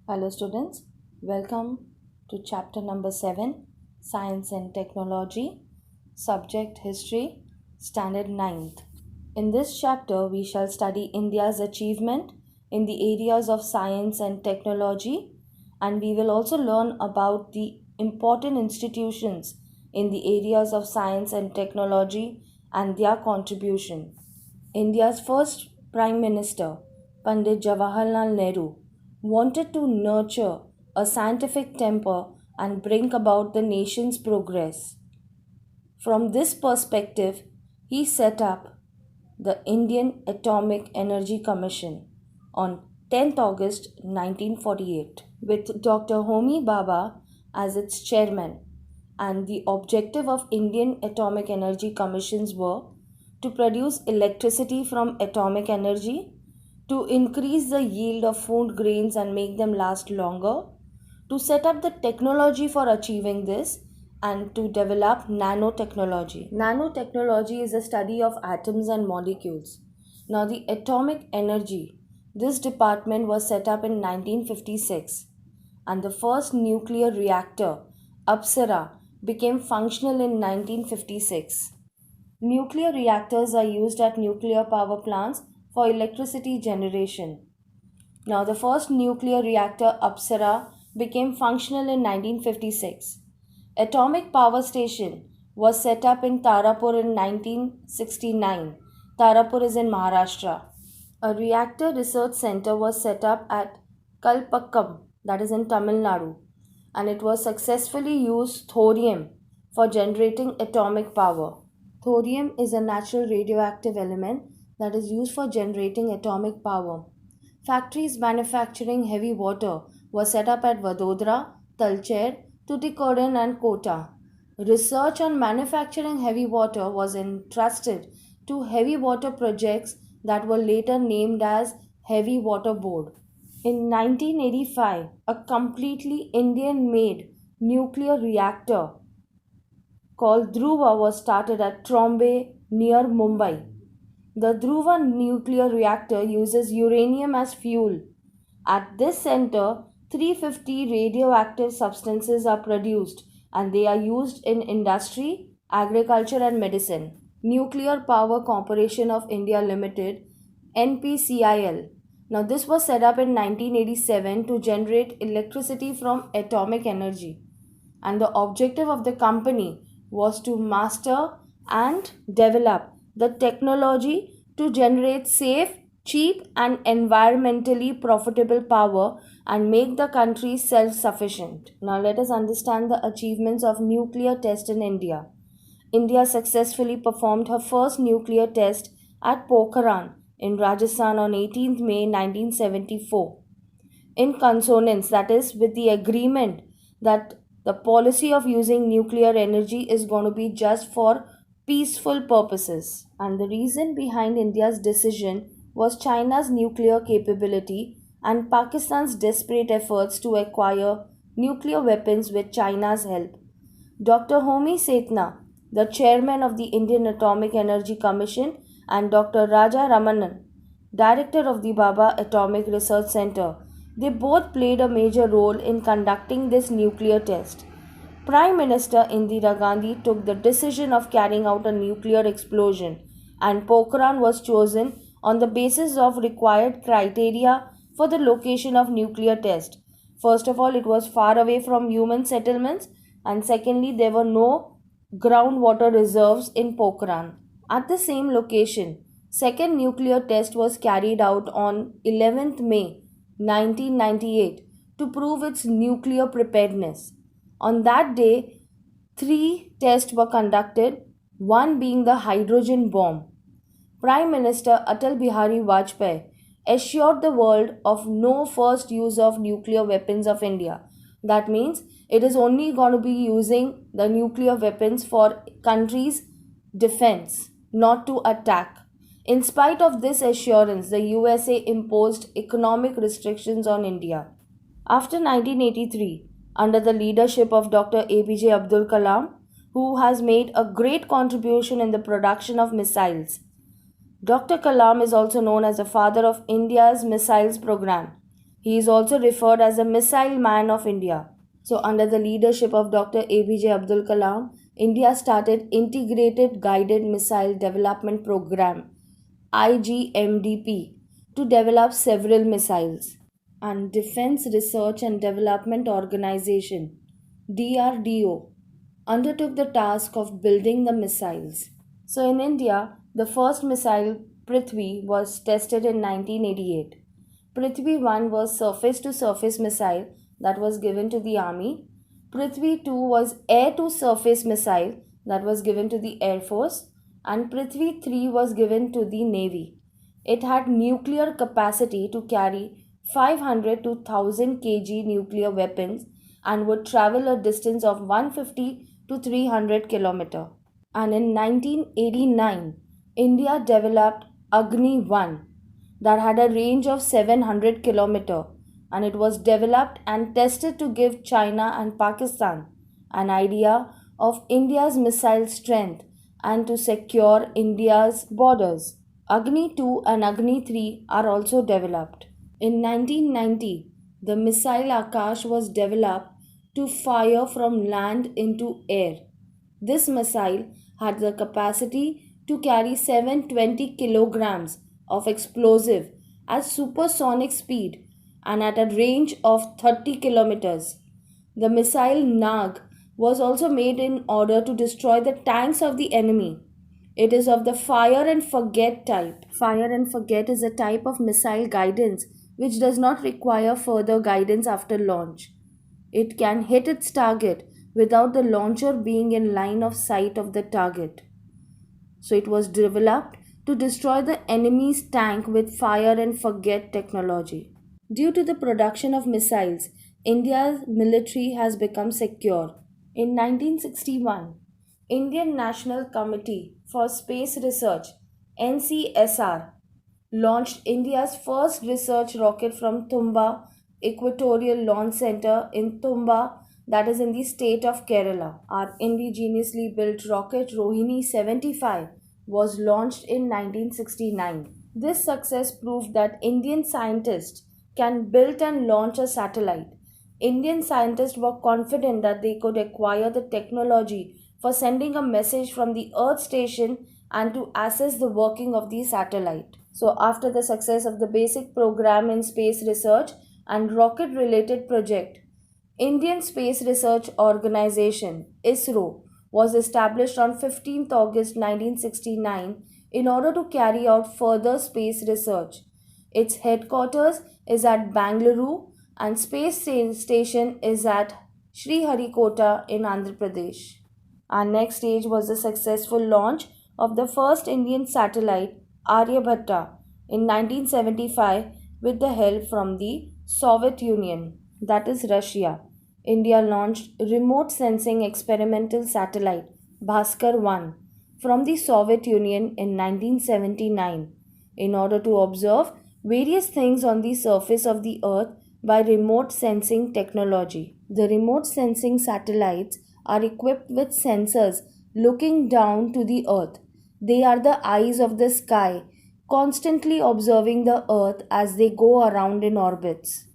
Hello, students. Welcome to chapter number 7 Science and Technology, subject History, Standard Ninth. In this chapter, we shall study India's achievement in the areas of science and technology, and we will also learn about the important institutions in the areas of science and technology and their contribution. India's first Prime Minister, Pandit Jawaharlal Nehru, wanted to nurture a scientific temper and bring about the nation's progress. From this perspective, he set up the Indian Atomic Energy Commission on 10th August 1948 with Dr. Homi Bhabha as its chairman, and the objective of Indian Atomic Energy Commissions were to produce electricity from atomic energy, to increase the yield of food grains and make them last longer, to set up the technology for achieving this, and to develop nanotechnology. Nanotechnology is the study of atoms and molecules. Now, the atomic energy, this department was set up in 1956, and the first nuclear reactor, Apsara, became functional in 1956. Nuclear reactors are used at nuclear power plants for electricity generation. Now, the first nuclear reactor, Apsara, became functional in 1956. Atomic power station was set up in Tarapur in 1969. Tarapur is in Maharashtra. A reactor research center was set up at Kalpakkam, that is in Tamil Nadu, and it was successfully used thorium for generating atomic power. Thorium is a natural radioactive element that is used for generating atomic power. Factories manufacturing heavy water were set up at Vadodara, Talcher, Tuticorin, and Kota. Research on manufacturing heavy water was entrusted to heavy water projects that were later named as Heavy Water Board. In 1985, a completely Indian made nuclear reactor called Dhruva was started at Trombay near Mumbai. The Dhruva nuclear reactor uses uranium as fuel. At this center, 350 radioactive substances are produced and they are used in industry, agriculture, and medicine. Nuclear Power Corporation of India Limited, NPCIL. Now, this was set up in 1987 to generate electricity from atomic energy, and the objective of the company was to master and develop the technology to generate safe, cheap, and environmentally profitable power and make the country self sufficient. Now, let us understand the achievements of nuclear test in India. India successfully performed her first nuclear test at Pokhran in Rajasthan on 18th May 1974. In consonance, that is, with the agreement that the policy of using nuclear energy is going to be just for peaceful purposes. And the reason behind India's decision was China's nuclear capability and Pakistan's desperate efforts to acquire nuclear weapons with China's help. Dr. Homi Setna, the chairman of the Indian Atomic Energy Commission, and Dr. Raja Ramanan, director of the Bhabha Atomic Research Center, they both played a major role in conducting this nuclear test. Prime Minister Indira Gandhi took the decision of carrying out a nuclear explosion, and Pokhran was chosen on the basis of required criteria for the location of nuclear test. First of all, it was far away from human settlements, and secondly, there were no groundwater reserves in Pokhran. At the same location, second nuclear test was carried out on 11th May 1998 to prove its nuclear preparedness. On that day, three tests were conducted, one being the hydrogen bomb. Prime Minister Atal Bihari Vajpayee assured the world of no first use of nuclear weapons of India. That means it is only going to be using the nuclear weapons for countries' defense, not to attack. In spite of this assurance, the USA imposed economic restrictions on India. After 1983, under the leadership of Dr. APJ Abdul Kalam, who has made a great contribution in the production of missiles, Dr. Kalam is also known as the father of India's missiles program. He is also referred as the Missile Man of India. So, under the leadership of Dr. APJ Abdul Kalam, India started Integrated Guided Missile Development Program IGMDP to develop several missiles. And Defense Research and Development Organization DRDO undertook the task of building the missiles. So in India, the first missile Prithvi was tested in 1988. Prithvi 1 was surface to surface missile that was given to the army. Prithvi 2 was air to surface missile that was given to the Air Force, and Prithvi 3 was given to the Navy. It had nuclear capacity to carry 500 to 1000 kg nuclear weapons and would travel a distance of 150 to 300 km. And in 1989, India developed Agni 1 that had a range of 700 km, and it was developed and tested to give China and Pakistan an idea of India's missile strength and to secure India's borders. Agni 2 and Agni 3 are also developed. In 1990, the missile Akash was developed to fire from land into air. This missile had the capacity to carry 720 kilograms of explosive at supersonic speed and at a range of 30 kilometers. The missile Nag was also made in order to destroy the tanks of the enemy. It is of the fire and forget type. Fire and forget is a type of missile guidance which does not require further guidance after launch. It can hit its target without the launcher being in line of sight of the target. So it was developed to destroy the enemy's tank with fire and forget technology. Due to the production of missiles, India's military has become secure. In 1961, Indian National Committee for Space Research NCSR launched India's first research rocket from Tumba Equatorial Launch Center in Tumba, that is in the state of Kerala. Our indigenously built rocket Rohini 75 was launched in 1969. This success proved that Indian scientists can build and launch a satellite. Indian scientists were confident that they could acquire the technology for sending a message from the Earth station and to assess the working of the satellite. So, after the success of the basic program in space research and rocket related project, Indian Space Research Organization ISRO was established on 15th August 1969 in order to carry out further space research. Its headquarters is at Bangalore and space station is at Sriharikota in Andhra Pradesh. Our next stage was the successful launch of the first Indian satellite Aryabhatta in 1975 with the help from the Soviet Union, that is Russia. India launched remote sensing experimental satellite Bhaskar 1 from the Soviet Union in 1979 in order to observe various things on the surface of the earth by remote sensing technology. The remote sensing satellites are equipped with sensors looking down to the earth. They are the eyes of the sky, constantly observing the earth as they go around in orbits.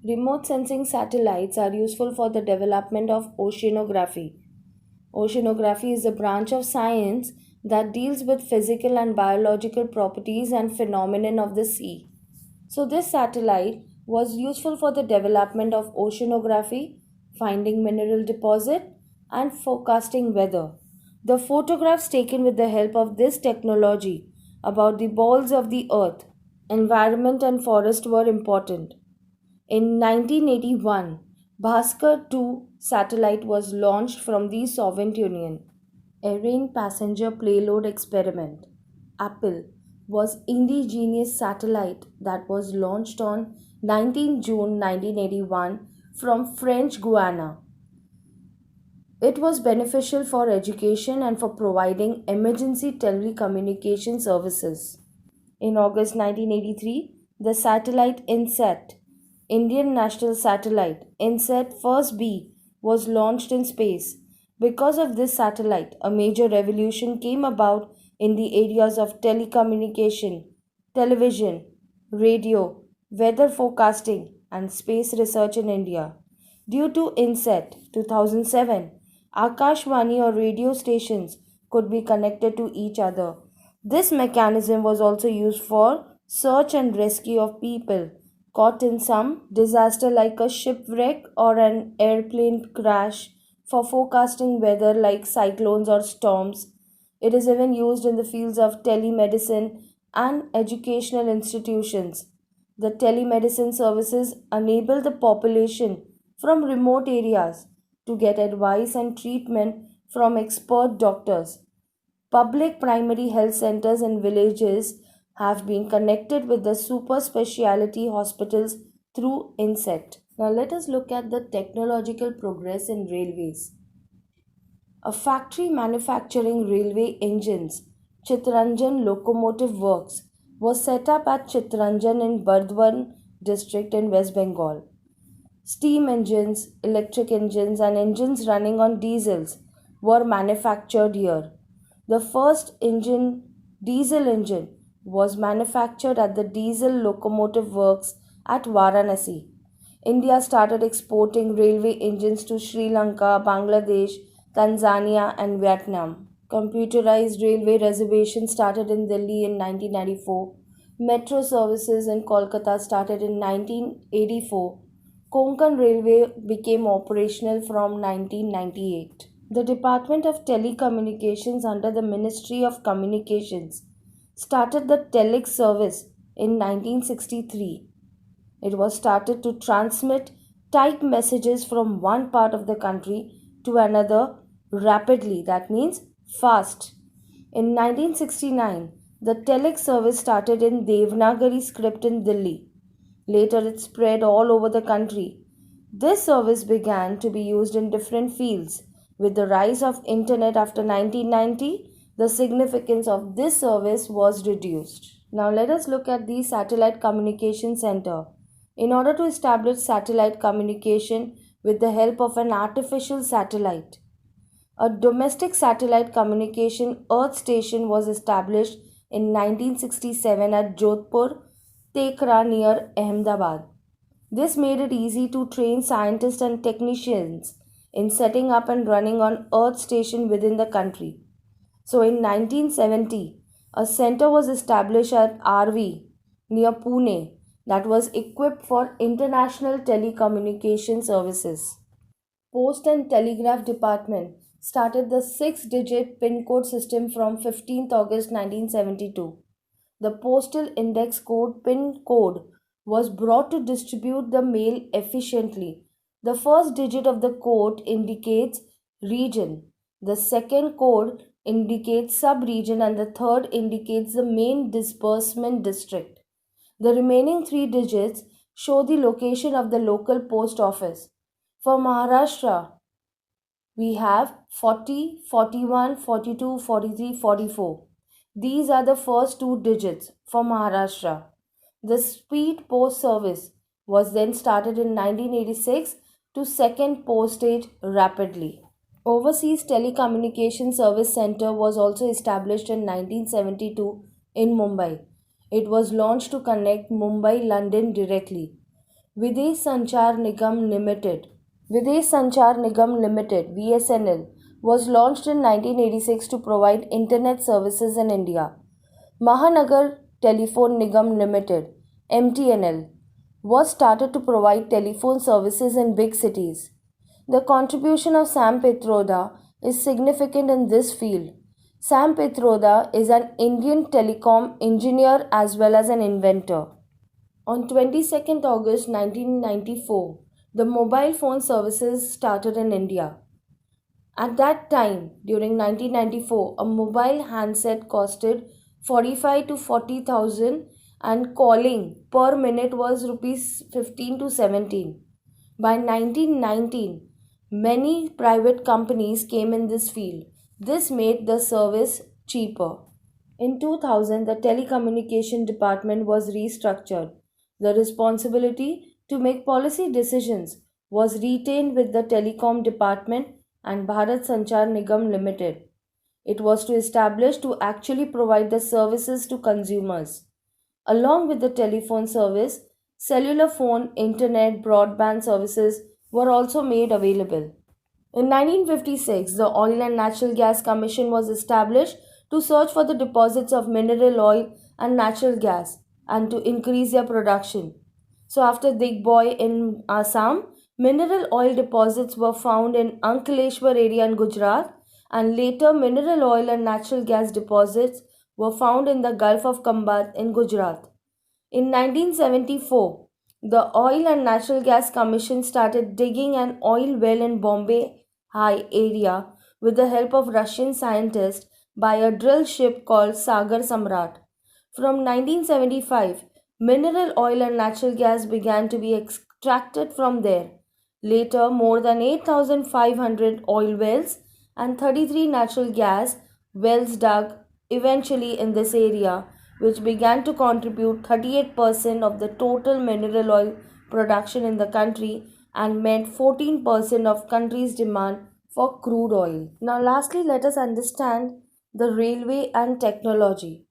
Remote sensing satellites are useful for the development of oceanography. Oceanography is a branch of science that deals with physical and biological properties and phenomena of the sea. So this satellite was useful for the development of oceanography, finding mineral deposit, and forecasting weather. The photographs taken with the help of this technology about the balls of the earth, environment and forest were important. In 1981, Bhaskar 2 satellite was launched from the Soviet Union. Ariane passenger payload experiment Apple was indigenous satellite that was launched on 19 June 1981 from French Guiana. It was beneficial for education and for providing emergency telecommunication services. In August 1983, the satellite INSAT, Indian National Satellite INSAT First B, was launched in space. Because of this satellite, a major revolution came about in the areas of telecommunication, television, radio, weather forecasting, and space research in India. Due to INSET 2007, Akashvani or radio stations could be connected to each other. This mechanism was also used for search and rescue of people caught in some disaster like a shipwreck or an airplane crash, for forecasting weather like cyclones or storms. It is even used in the fields of telemedicine and educational institutions. The telemedicine services enable the population from remote areas to get advice and treatment from expert doctors. Public primary health centers in villages have been connected with the super specialty hospitals through INSET. Now let us look at the technological progress in railways. A factory manufacturing railway engines, Chittaranjan Locomotive Works, was set up at Chittaranjan in Burdwan district in West Bengal. Steam engines, electric engines, and engines running on diesels were manufactured here. The first diesel engine, was manufactured at the Diesel Locomotive Works at Varanasi. India started exporting railway engines to Sri Lanka, Bangladesh, Tanzania, and Vietnam. Computerized railway reservations started in Delhi in 1994. Metro services in Kolkata started in 1984. Konkan Railway became operational from 1998. The Department of Telecommunications under the Ministry of Communications started the Telex service in 1963. It was started to transmit typed messages from one part of the country to another rapidly, that means fast. In 1969, the Telex service started in Devanagari script in Delhi. Later, it spread all over the country. This service began to be used in different fields. With the rise of internet after 1990, the significance of this service was reduced. Now let us look at the Satellite Communication Center. In order to establish satellite communication with the help of an artificial satellite, a domestic satellite communication earth station was established in 1967 at Jodhpur, Tekra near Ahmedabad. This made it easy to train scientists and technicians in setting up and running on earth station within the country. So in 1970, a center was established at RV near Pune that was equipped for international telecommunication services. Post and Telegraph Department started the 6-digit PIN code system from 15th August 1972. The postal index code PIN code was brought to distribute the mail efficiently. The first digit of the code indicates region, the second code indicates sub-region, and the third indicates the main disbursement district. The remaining 3 digits show the location of the local post office. For Maharashtra, we have 40, 41, 42, 43, 44. These are the first 2 digits for Maharashtra. The speed post service was then started in 1986 to second postage rapidly. Overseas Telecommunication Service Center was also established in 1972 in Mumbai. It was launched to connect Mumbai-London directly. Videsh Sanchar Nigam Limited VSNL was launched in 1986 to provide internet services in India. Mahanagar Telephone Nigam Limited MTNL was started to provide telephone services in big cities. The contribution of Sam Pitroda is significant in this field. Sam Pitroda is an Indian telecom engineer as well as an inventor. On 22nd August 1994, the mobile phone services started in India. At that time, during 1994, a mobile handset costed 45 to 40,000 and calling per minute was rupees 15 to 17. By 1919, many private companies came in this field. This made the service cheaper. In 2000, the Telecommunication Department was restructured. The responsibility to make policy decisions was retained with the Telecom Department and Bharat Sanchar Nigam Limited. It was to establish to actually provide the services to consumers. Along with the telephone service, cellular phone, internet, broadband services were also made available. In 1956, the Oil and Natural Gas Commission was established to search for the deposits of mineral oil and natural gas and to increase their production. So, after Digboi in Assam, mineral oil deposits were found in Ankleshwar area in Gujarat, and later mineral oil and natural gas deposits were found in the Gulf of Khambat in Gujarat. In 1974, the Oil and Natural Gas Commission started digging an oil well in Bombay High area with the help of Russian scientists by a drill ship called Sagar Samrat. From 1975, mineral oil and natural gas began to be extracted from there. Later, more than 8,500 oil wells and 33 natural gas wells dug eventually in this area, which began to contribute 38% of the total mineral oil production in the country and meant 14% of country's demand for crude oil. Now lastly, let us understand the railway and technology.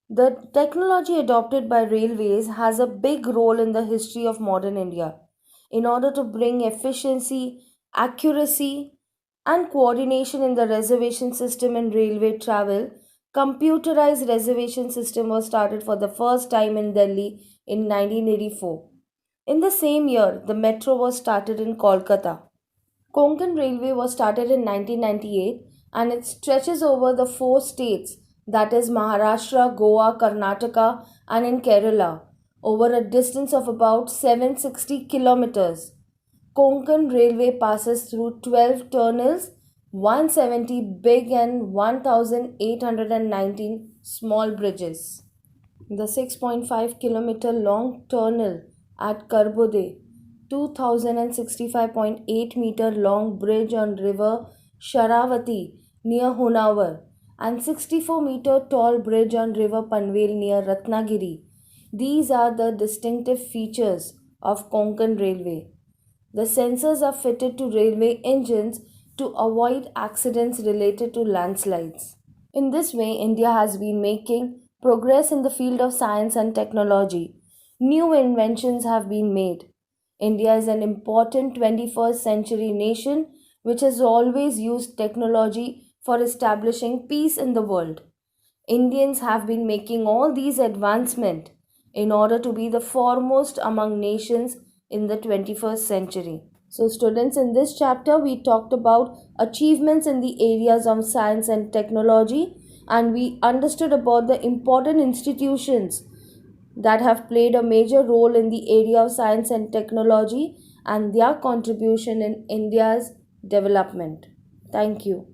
The technology adopted by railways has a big role in the history of modern India. In order to bring efficiency, accuracy, and coordination in the reservation system in railway travel, computerized reservation system was started for the first time in Delhi in 1984. In the same year, the metro was started in Kolkata. Konkan Railway was started in 1998 and it stretches over the four states, that is Maharashtra, Goa, Karnataka, and in Kerala over a distance of about 760 kilometers. Konkan Railway passes through 12 tunnels, 170 big and 1819 small bridges. The 6.5-kilometer long tunnel at Karbode, 2065.8-meter long bridge on river Sharavati near Honavar, and 64-meter tall bridge on river Panvel near Ratnagiri. These are the distinctive features of Konkan Railway. The sensors are fitted to railway engines to avoid accidents related to landslides. In this way, India has been making progress in the field of science and technology. New inventions have been made. India is an important 21st century nation which has always used technology for establishing peace in the world. Indians have been making all these advancements in order to be the foremost among nations in the 21st century. So, students, in this chapter, we talked about achievements in the areas of science and technology, and we understood about the important institutions that have played a major role in the area of science and technology and their contribution in India's development. Thank you.